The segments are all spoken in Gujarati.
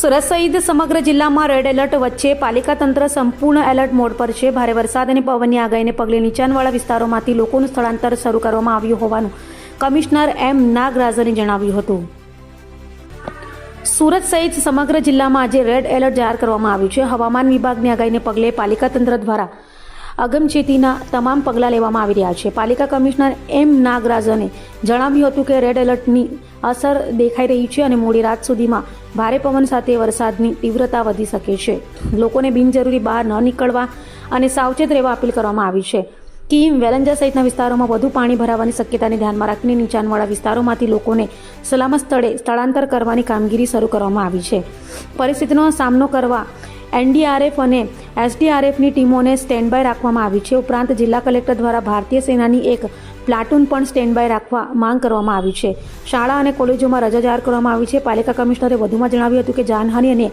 સુરત સહિત સમગ્ર જિલ્લામાં રેડ એલર્ટ વચ્ચે પાલિકા તંત્ર સંપૂર્ણ એલર્ટ મોડ પર છે. ભારે વરસાદ અને પવનની આગાહીને પગલે નીચાણવાળા વિસ્તારોમાંથી લોકોનું સ્થળાંતર શરૂ કરવામાં આવ્યું હોવાનું કમિશનર એમ નાગરાજને જણાવ્યું હતું. સુરત સહિત સમગ્ર જિલ્લામાં આજે રેડ એલર્ટ જાહેર કરવામાં આવ્યું છે. હવામાન વિભાગની આગાહીને પગલે પાલિકા તંત્ર દ્વારા અગમચેતીના તમામ પગલાં લેવામાં આવી રહ્યા છે. પાલિકા કમિશનર એમ નાગરાજને જણાવ્યું હતું કે રેડ એલર્ટની અસર દેખાઈ રહી છે અને મોડી રાત સુધીમાં ભારે પવન સાથે વરસાદની તીવ્રતા વધી શકે છે. લોકોને બિનજરૂરી બહાર ન નીકળવા અને સાવચેત રહેવા અપીલ કરવામાં આવી છે. કીમ, વેલંજા સહિતના વિસ્તારોમાં વધુ પાણી ભરાવાની શક્યતાને ધ્યાનમાં રાખીને નીચાણવાળા વિસ્તારોમાંથી લોકોને સલામત સ્થળે સ્થળાંતર કરવાની કામગીરી શરૂ કરવામાં આવી છે. પરિસ્થિતિનો સામનો કરવા એનડીઆરએફ અને એસડીઆરએફની ટીમોને સ્ટેન્ડ બાય રાખવામાં આવી છે. ઉપરાંત જિલ્લા કલેક્ટર દ્વારા ભારતીય સેનાની એક પ્લાટૂન પણ સ્ટેન્ડ બાય રાખવા માંગ કરવામાં આવી છે. શાળા અને કોલેજોમાં રજા જાહેર કરવામાં આવી છે. પાલિકા કમિશનરે વધુમાં જણાવ્યું હતું કે જાનહાનિ અને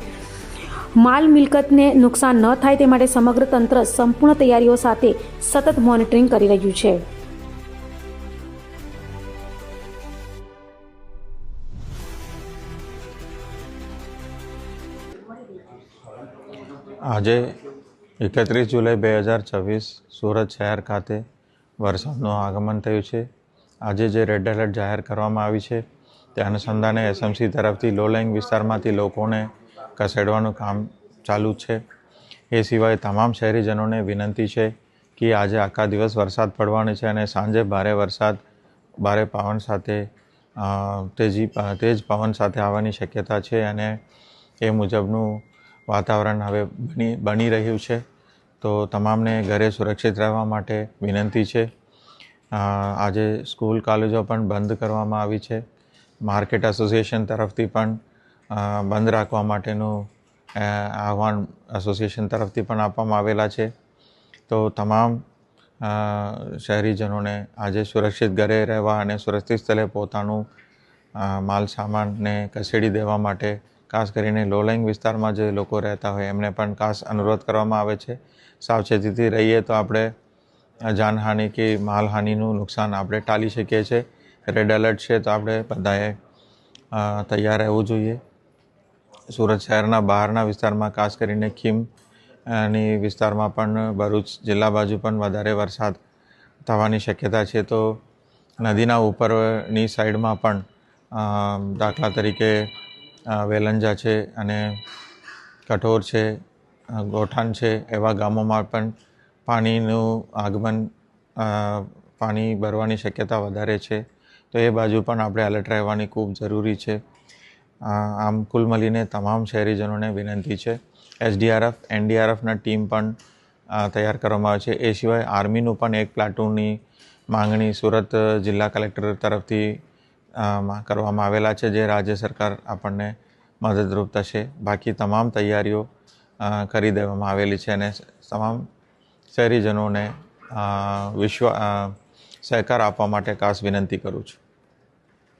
માલ મિલકતને નુકસાન ન થાય તે માટે સમગ્ર તંત્ર સંપૂર્ણ તૈયારીઓ સાથે સતત મોનિટરિંગ કરી રહ્યું છે. આજે 31 જુલાઈ 2024 સુરત શહેર ખાતે વરસાદનું આગમન થયું છે. આજે જે રેડ એલર્ટ જાહેર કરવામાં આવી છે તે અનુસંધાને એસએમસી તરફથી લો લાઇંગ વિસ્તારમાંથી લોકોને ખસેડવાનું કામ ચાલુ છે. એ સિવાય તમામ શહેરીજનોને વિનંતી છે કે આજે આખા દિવસ વરસાદ પડવાનો છે અને સાંજે ભારે પવન સાથે તેજ પવન સાથે આવવાની શક્યતા છે અને એ મુજબનું વાતાવરણ હવે બની રહ્યું છે. તો તમામને ઘરે સુરક્ષિત રહેવા માટે વિનંતી છે. આજે સ્કૂલ કોલેજો પણ બંધ કરવામાં આવી છે. માર્કેટ એસોસિએશન તરફથી પણ બંધ રાખવા માટેનું આહવાન એસોસિએશન તરફથી પણ આપવામાં આવેલા છે. તો તમામ શહેરીજનોને આજે સુરક્ષિત ઘરે રહેવા અને સુરક્ષિત સ્થળે પોતાનું માલ સામાનને ખસેડી દેવા માટે ખાસ કરીને લો લાઇંગ વિસ્તારમાં જે લોકો રહેતા હોય એમને પણ ખાસ અનુરોધ કરવામાં આવે છે. સાવચેતીથી રહીએ તો આપણે જાનહાનિ કે માલહાનિનું નુકસાન આપણે ટાળી શકીએ છીએ. રેડ એલર્ટ છે તો આપણે બધાએ તૈયાર રહેવું જોઈએ. સુરત શહેરના બહારના વિસ્તારમાં ખાસ કરીને ખીમની વિસ્તારમાં પણ ભરૂચ જિલ્લા બાજુ પણ વધારે વરસાદ થવાની શક્યતા છે. તો નદીના ઉપરની સાઈડમાં પણ દાખલા તરીકે વેલંજા છે અને કઠોર છે, ગોઠાણ છે, એવા ગામોમાં પણ પાણીનું આગમન પાણી ભરવાની શક્યતા વધારે છે. તો એ બાજુ પણ આપણે એલર્ટ રહેવાની ખૂબ જરૂરી છે. આમ કુલ મળીને તમામ શહેરીજનોને વિનંતી છે. એસડીઆરએફ, એનડીઆરએફના ટીમ પણ તૈયાર કરવામાં આવે છે. એ સિવાય આર્મીનું પણ એક પ્લાટૂનની માંગણી સુરત જિલ્લા કલેક્ટર તરફથી કરવામાં આવેલા છે, જે રાજ્ય સરકાર આપણને મદદરૂપ થશે. બાકી તમામ તૈયારીઓ કરી દેવામાં આવેલી છે અને તમામ શહેરીજનોને સહકાર આપવા માટે ખાસ વિનંતી કરું છું.